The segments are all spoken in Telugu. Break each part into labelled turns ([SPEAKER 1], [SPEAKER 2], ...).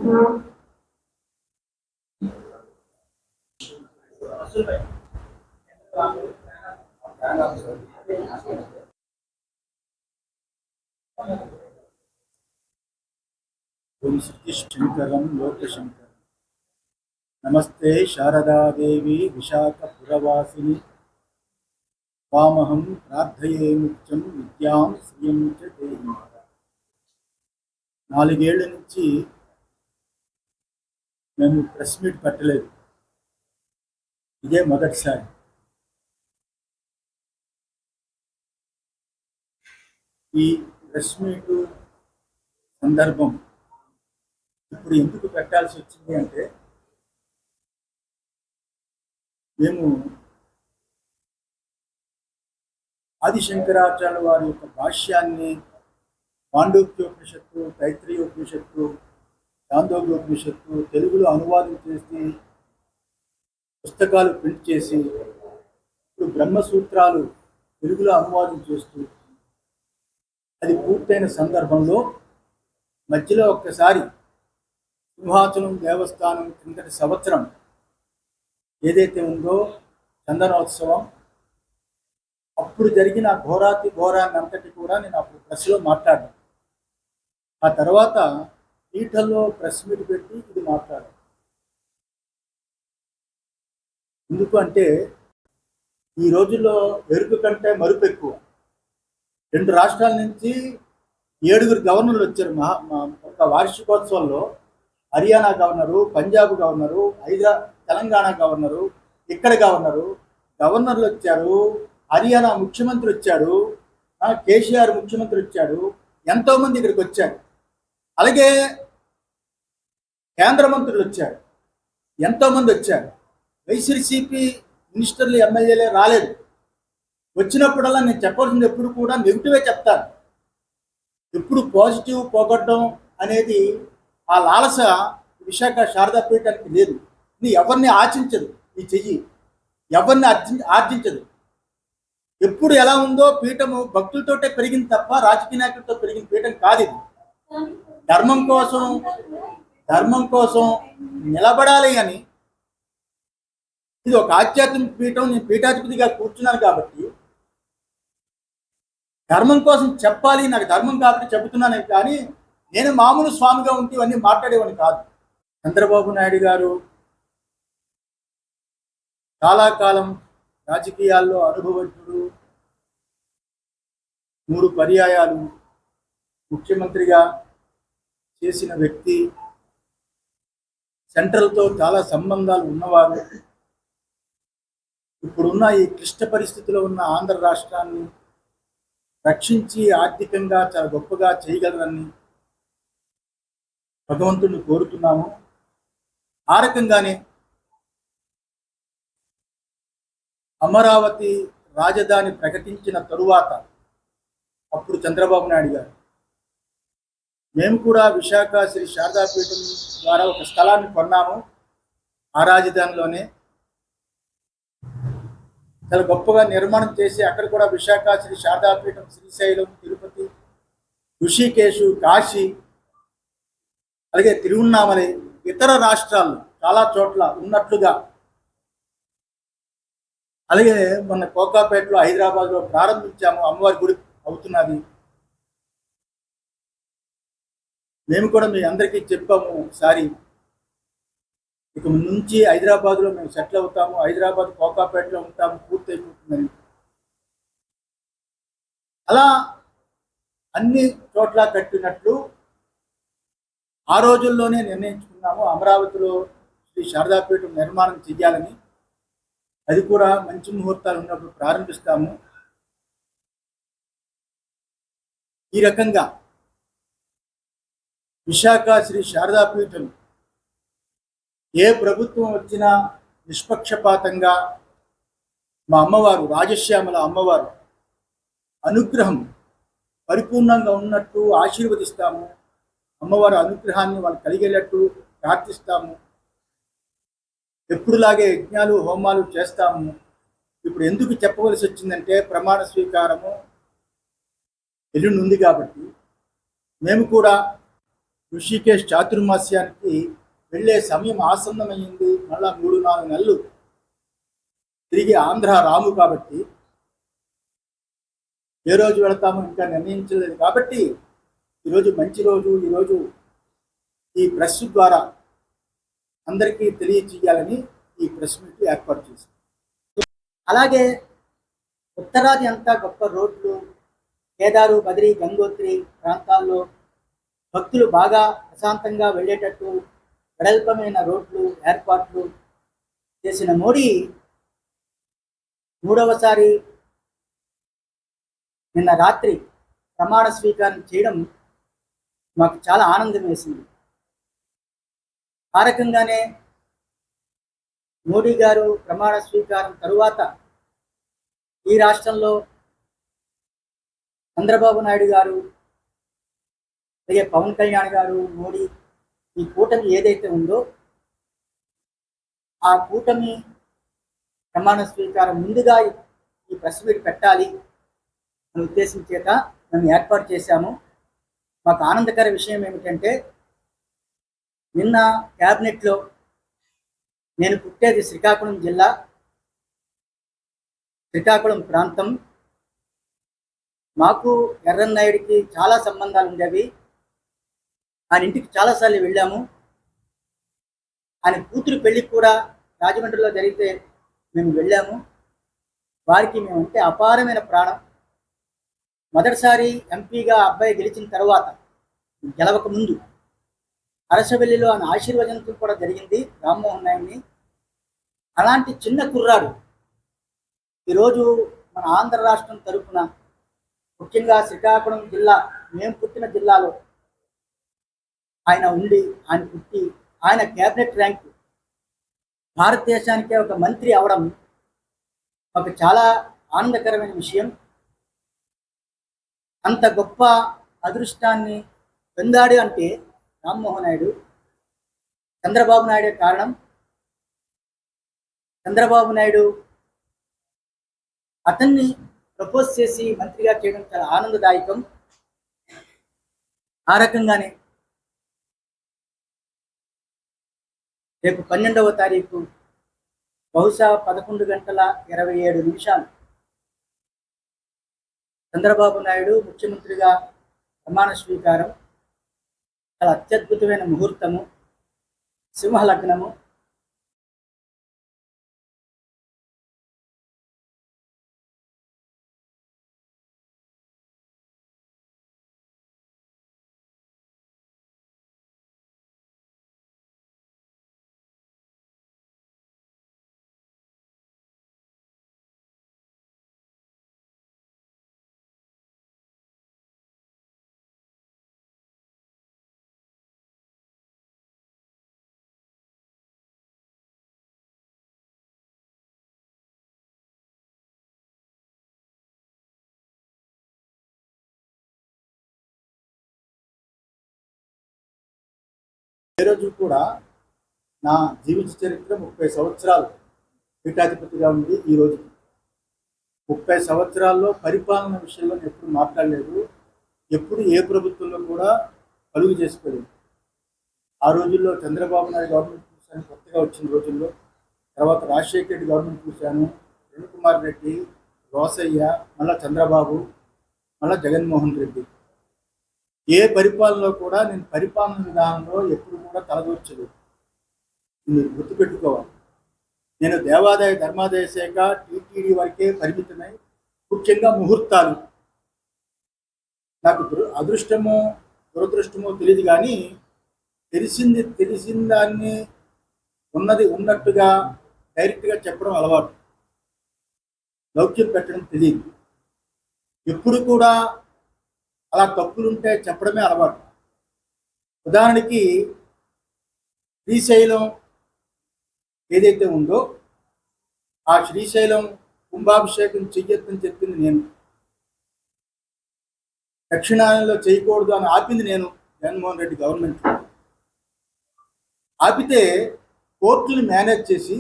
[SPEAKER 1] ఓం శంకరం లోకశంకరం. నమస్తే శారదాదేవి విశాఖపురవాసిని వామహం ప్రార్థయే నిత్యం విద్యాం శ్రియం చ దేహి. 4 ఏళ్ల నుంచి మేము ప్రెస్ మీట్ పెట్టలేదు. ఇదే మొదటిసారి. ఈ ప్రెస్ మీట్ సందర్భం ఇప్పుడు ఎందుకు పెట్టాల్సి వచ్చింది అంటే, మేము ఆదిశంకరాచార్య వారి యొక్క భాష్యాన్ని పాండోక్యోపనిషత్తు, తైత్రీయోపనిషత్తు, చాందోగ్యోపనిషత్తు తెలుగులో అనువాదం చేసి పుస్తకాలు ప్రింట్ చేసి ఇప్పుడు బ్రహ్మసూత్రాలు తెలుగులో అనువాదం చేస్తూ అది పూర్తయిన సందర్భంలో మధ్యలో ఒక్కసారి సింహాచలం దేవస్థానం కిందటి సంవత్సరం ఏదైతే ఉందో చందనోత్సవం, అప్పుడు జరిగిన ఘోరాతి ఘోరాన్ని అంతటి కూడా నేను అప్పుడు ప్రెస్లో మాట్లాడాను. ఆ తర్వాత పీఠంలో ప్రెస్ మీట్ పెట్టి ఇది మాట్లాడాను. ఎందుకు అంటే ఈ రోజుల్లో ఎరుకు కంటే మరుపు ఎక్కువ. 2 రాష్ట్రాల నుంచి 7 గవర్నర్లు వచ్చారు. ఒక వార్షికోత్సవంలో Haryana governor, Punjab governor, Telangana governor, ఇక్కడ గవర్నర్లు వచ్చారు. హర్యానా ముఖ్యమంత్రి వచ్చాడు, కేసీఆర్ ముఖ్యమంత్రి వచ్చాడు, ఎంతోమంది ఇక్కడికి వచ్చారు. అలాగే కేంద్ర మంత్రులు వచ్చారు, ఎంతోమంది వచ్చారు. వైసీపీ మినిస్టర్లు, ఎమ్మెల్యేలే రాలేదు. వచ్చినప్పుడల్లా నేను చెప్పాల్సింది ఎప్పుడు కూడా నెగిటివే చెప్తాను. ఎప్పుడు పాజిటివ్ పోగొట్టడం అనేది ఆ లాలస విశాఖ శారదాపీఠానికి లేదు. ఇది ఎవరిని ఆశించదు. ఈ చెయ్యి ఎవరిని ఆర్జించదు. ఎప్పుడు ఎలా ఉందో పీఠము భక్తులతోటే పెరిగింది తప్ప రాజకీయ నాయకులతో పెరిగిన పీఠం కాదు. ఇది ధర్మం కోసం నిలబడాలి అని, ఇది ఒక ఆధ్యాత్మిక పీఠం. నేను పీఠాధిపతిగా కూర్చున్నాను కాబట్టి ధర్మం కోసం చెప్పాలి. నాకు ధర్మం కాబట్టి చెబుతున్నాను కానీ నేను మామూలు స్వామిగా ఉంటే ఇవన్నీ మాట్లాడేవాడిని కాదు. చంద్రబాబు నాయుడు గారు చాలా కాలం రాజకీయాల్లో అనుభవజ్ఞుడు, 3 పర్యాయాలు ముఖ్యమంత్రిగా చేసిన వ్యక్తి, సెంట్రల్తో చాలా సంబంధాలు ఉన్నవారు. ఇప్పుడున్న ఈ క్లిష్ట పరిస్థితిలో ఉన్న ఆంధ్ర రాష్ట్రాన్ని రక్షించి ఆర్థికంగా చాలా గొప్పగా చేయగలరని భగవంతుడిని కోరుతున్నాము. ఆ రకంగానే అమరావతి రాజధాని ప్రకటించిన తరువాత అప్పుడు చంద్రబాబు నాయుడు గారు మేము కూడా విశాఖ శ్రీ శారదాపీఠం ద్వారా ఒక స్థలాన్ని కొన్నాము. ఆ రాజధానిలోనే చాలా గొప్పగా నిర్మాణం చేసి అక్కడ కూడా విశాఖ శ్రీ శారదాపీఠం, శ్రీశైలం, తిరుపతి, ఋషికేశు, కాశీ, అలాగే తిరువన్నామలై, ఇతర రాష్ట్రాల్లో చాలా చోట్ల ఉన్నట్లుగా, అలాగే మొన్న కోకాపేటలో, హైదరాబాద్లో ప్రారంభించాము. అమ్మవారి గుడి అవుతున్నది. మేము కూడా మీ అందరికీ చెప్పాము ఒకసారి, ఇక నుంచి హైదరాబాద్లో మేము సెటిల్ అవుతాము, హైదరాబాద్ కోకాపేటలో ఉంటాము, పూర్తయిపోతుందని. అలా అన్ని చోట్ల కట్టినట్లు ఆ రోజుల్లోనే నిర్ణయించుకున్నాము. అమరావతిలో శ్రీ శారదాపీఠం నిర్మాణం చెయ్యాలని. అది కూడా మంచి ముహూర్తాలు ఉన్నప్పుడు ప్రారంభిస్తాము. ఈ రకంగా విశాఖ శ్రీ శారదాపీఠం ఏ ప్రభుత్వం వచ్చినా నిష్పక్షపాతంగా మా అమ్మవారు, రాజశ్యామల అమ్మవారు అనుగ్రహం పరిపూర్ణంగా ఉన్నట్టు ఆశీర్వదిస్తాము. అమ్మవారి అనుగ్రహాన్ని వాళ్ళు కలిగేటట్టు ప్రార్థిస్తాము. ఎప్పుడులాగే యజ్ఞాలు, హోమాలు చేస్తాము. ఇప్పుడు ఎందుకు చెప్పవలసి వచ్చిందంటే, ప్రమాణ స్వీకారము ఎల్లుండి ఉంది కాబట్టి మేము కూడా ఋషికేశ్ చాతుర్మాస్యానికి వెళ్ళే సమయం ఆసన్నమైంది. మళ్ళా 3-4 నెలలు తిరిగి ఆంధ్ర రాము కాబట్టి ఏ రోజు వెళతామో ఇంకా నిర్ణయించలేదు. కాబట్టి ఈరోజు మంచి రోజు. ఈరోజు ఈ ప్రెస్ ద్వారా అందరికీ తెలియచేయాలని ఈ ప్రెస్ మీట్ ఏర్పాటు చేశాం. అలాగే ఉత్తరాది అంతా గొప్ప రోడ్లు, కేదారు, బద్రి, గంగోత్రి ప్రాంతాల్లో భక్తులు బాగా ప్రశాంతంగా వెళ్ళేటట్టు వెడల్పమైన రోడ్లు ఏర్పాట్లు చేసిన మోడీ మూడవసారి నిన్న రాత్రి ప్రమాణ స్వీకారం చేయడం మాకు చాలా ఆనందం వేసింది. ఆ రకంగానే మోడీ గారు ప్రమాణ స్వీకారం తరువాత ఈ రాష్ట్రంలో చంద్రబాబు నాయుడు గారు, అలాగే పవన్ కళ్యాణ్ గారు, మోడీ ఈ కూటమి ఏదైతే ఉందో ఆ కూటమి ప్రమాణ స్వీకారం ముందుగా ఈ ప్రెస్ మీట్ పెట్టాలి అనే ఉద్దేశం చేత మేము ఏర్పాటు చేశాము. మాకు ఆనందకర విషయం ఏమిటంటే నిన్న క్యాబినెట్లో నేను పుట్టేది శ్రీకాకుళం జిల్లా, శ్రీకాకుళం ప్రాంతం. మాకు ఎర్రన్నాయుడికి చాలా సంబంధాలు ఉండేవి. ఆయన ఇంటికి చాలాసార్లు వెళ్ళాము. ఆయన కూతురు పెళ్ళికి కూడా రాజమండ్రిలో జరిగితే మేము వెళ్ళాము. వారికి మేమంటే అపారమైన ప్రాణం. మొదటిసారి ఎంపీగా అబ్బాయి గెలిచిన తర్వాత, గెలవక ముందు అరసవెల్లిలో ఆయన ఆశీర్వచనం కూడా జరిగింది రామ్మోహన్ నాయుడిని. అలాంటి చిన్న కుర్రాడు ఈరోజు మన ఆంధ్ర రాష్ట్రం తరఫున, ముఖ్యంగా శ్రీకాకుళం జిల్లా, మేము పుట్టిన జిల్లాలో ఆయన ఉండి, ఆయన పుట్టి, ఆయన క్యాబినెట్ ర్యాంకు భారతదేశానికే ఒక మంత్రి అవడం ఒక చాలా ఆనందకరమైన విషయం. అంత గొప్ప అదృష్టాన్ని పొందాడు అంటే రామ్మోహన్ నాయుడు, చంద్రబాబు నాయుడే కారణం. చంద్రబాబు నాయుడు అతన్ని ప్రపోజ్ చేసి మంత్రిగా చేయడం చాలా ఆనందదాయకం. ఆ రకంగానే రేపు 12వ తారీఖు బహుశా 11:27 చంద్రబాబు నాయుడు ముఖ్యమంత్రిగా ప్రమాణ స్వీకారం. చాలా అత్యద్భుతమైన ముహూర్తము, సింహలగ్నము. ఏ రోజు కూడా నా జీవిత చరిత్ర 30 సంవత్సరాలు పీఠాధిపతిగా ఉంది. ఈ రోజు 30 సంవత్సరాల్లో పరిపాలన విషయంలో ఎప్పుడు మాట్లాడలేదు. ఎప్పుడు ఏ ప్రభుత్వంలో కూడా కలుగు చేసుకోలేదు. ఆ రోజుల్లో చంద్రబాబు నాయుడు గవర్నమెంట్ చూశాను, కొత్తగా వచ్చిన రోజుల్లో. తర్వాత రాజశేఖర రెడ్డి గవర్నమెంట్ చూశాను, కిరణ్ కుమార్ రెడ్డి, రోసయ్య, మళ్ళా చంద్రబాబు, మళ్ళా జగన్మోహన్ రెడ్డి. ఏ పరిపాలనలో కూడా నేను పరిపాలన విధానంలో ఎప్పుడు కూడా తలదూర్చలేదు. మీరు గుర్తుపెట్టుకోవాలి. నేను దేవాదాయ ధర్మాదాయ శాఖ టీటీడీ వరకే పరిమితమై, ముఖ్యంగా ముహూర్తాలు, నాకు అదృష్టమో దురదృష్టమో తెలియదు, కానీ తెలిసిన దాన్ని ఉన్నది ఉన్నట్టుగా డైరెక్ట్గా చెప్పడం అలవాటు. లౌక్యం పెట్టడం తెలియదు. ఎప్పుడు కూడా అలా తప్పులుంటే చెప్పడమే అలవాటు. ఉదాహరణకి శ్రీశైలం ఏదైతే ఉందో ఆ శ్రీశైలం కుంభాభిషేకం చెయ్యొద్దని చెప్పింది నేను, దక్షిణాయనంలో చేయకూడదు అని ఆపింది నేను. జగన్మోహన్ రెడ్డి గవర్నమెంట్ ఆపితే కోర్టులు మేనేజ్ చేసి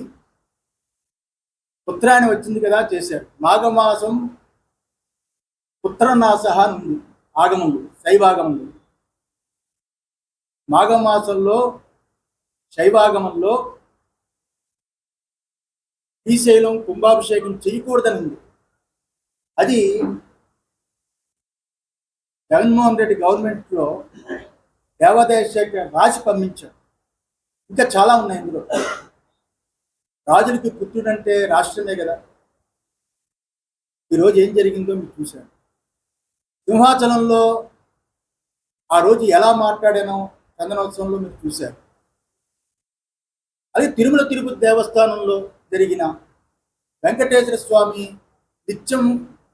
[SPEAKER 1] ఉత్తరాయణ వచ్చింది కదా చేశాడు. మాఘమాసం పుత్రనాశ ఉంది ఆగమంలో, శైవాగమంలో. మాఘమాసంలో శైవాగమంలో శ్రీశైలం కుంభాభిషేకం చేయకూడదని ఉంది. అది జగన్మోహన్ రెడ్డి గవర్నమెంట్లో దేవాదాయ శాఖ రాసి పంపించారు. ఇంకా చాలా ఉన్నాయి ఇందులో. రాజులకి పుత్రుడంటే రాష్ట్రమే కదా. ఈరోజు ఏం జరిగిందో మీరు చూశారు. సింహాచలంలో ఆ రోజు ఎలా మాట్లాడానో చందనోత్సవంలో మీరు చూశారు. అది తిరుమల తిరుపతి దేవస్థానంలో జరిగిన వెంకటేశ్వర స్వామి నిత్యం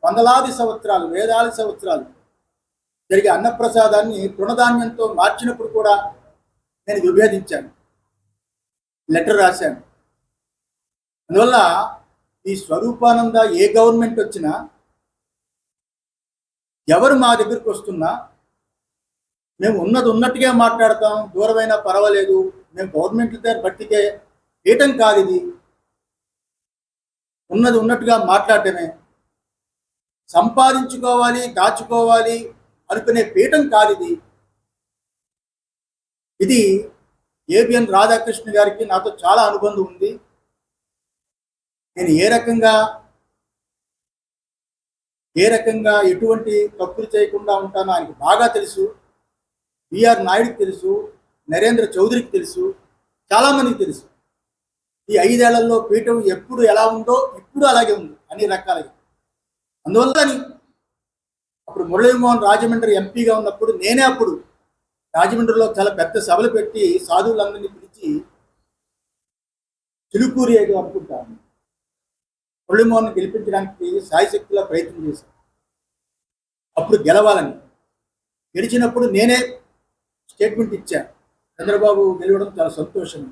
[SPEAKER 1] వందలాది సంవత్సరాలు, వేలాది సంవత్సరాలు జరిగే అన్నప్రసాదాన్ని తృణధాన్యంతో మార్చినప్పుడు కూడా నేను విభేదించాను, లెటర్ రాశాను. అందువల్ల ఈ స్వరూపానంద ఏ గవర్నమెంట్ వచ్చినా, ఎవరు మా దగ్గరికి వస్తున్నా మేము ఉన్నది ఉన్నట్టుగా మాట్లాడతాం. దూరమైనా పర్వాలేదు, మేము గవర్నమెంట్ దగ్గర బట్టికే పీఠం కాదు ఇది. ఉన్నది ఉన్నట్టుగా మాట్లాడటమే. సంపాదించుకోవాలి, దాచుకోవాలి అనుకునే పీఠం కాదు ఇది. ఇది ఏబిఎన్ రాధాకృష్ణ గారికి నాతో చాలా అనుబంధం ఉంది. నేను ఏ రకంగా ఎటువంటి తప్పులు చేయకుండా ఉంటానో ఆయనకు బాగా తెలుసు. బిఆర్ నాయుడికి తెలుసు, నరేంద్ర చౌదరికి తెలుసు, చాలామందికి తెలుసు. ఈ 5 ఏళ్లలో పీఠం ఎప్పుడు ఎలా ఉందో ఇప్పుడు అలాగే ఉంది, అన్ని రకాలుగా. అందువల్ల అప్పుడు మురళీమోహన్ రాజమండ్రి ఎంపీగా ఉన్నప్పుడు నేనే అప్పుడు రాజమండ్రిలో చాలా పెద్ద సభలు పెట్టి సాధువులందరినీ పిలిచి చిలుకూరి ఏదో అనుకుంటాను మురళీమోహన్ గెలిపించడానికి సాయశక్తిలో ప్రయత్నం చేశాను. అప్పుడు గెలవాలని. గెలిచినప్పుడు నేనే స్టేట్మెంట్ ఇచ్చాను, చంద్రబాబు గెలవడం చాలా సంతోషం.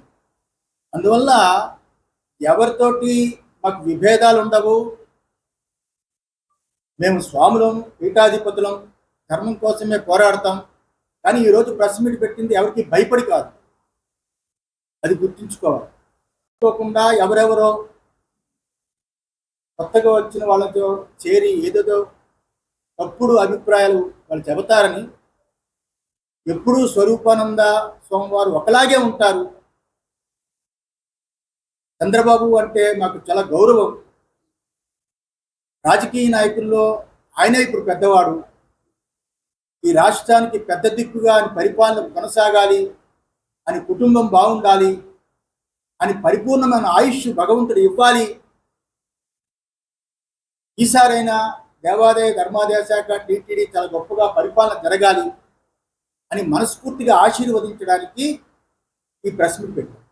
[SPEAKER 1] అందువల్ల ఎవరితోటి మాకు విభేదాలు ఉండవు. మేము స్వాములం, పీఠాధిపతులం, ధర్మం కోసమే పోరాడతాం. కానీ ఈరోజు ప్రెస్ మీట్ పెట్టింది ఎవరికి భయపడి కాదు, అది గుర్తుంచుకోవాలి. అనుకోకుండా ఎవరెవరో కొత్తగా వచ్చిన వాళ్ళతో చేరి ఏదేదో తప్పుడు అభిప్రాయాలు వాళ్ళు చెబుతారని. ఎప్పుడూ స్వరూపానంద స్వామివారు ఒకలాగే ఉంటారు. చంద్రబాబు అంటే మాకు చాలా గౌరవం. రాజకీయ నాయకుల్లో ఆయనే ఇప్పుడు పెద్దవాడు. ఈ రాష్ట్రానికి పెద్ద దిక్కుగా అని పరిపాలన కొనసాగాలి అని, కుటుంబం బాగుండాలి అని, పరిపూర్ణమైన ఆయుష్ భగవంతుడు ఇవ్వాలి. ఈసారైనా దేవాదాయ ధర్మాదాయ శాఖ, టీటీడీ చాలా గొప్పగా పరిపాలన జరగాలి అని మనస్ఫూర్తిగా ఆశీర్వదించడానికి ఈ ప్రెస్ మీట్ పెట్టారు.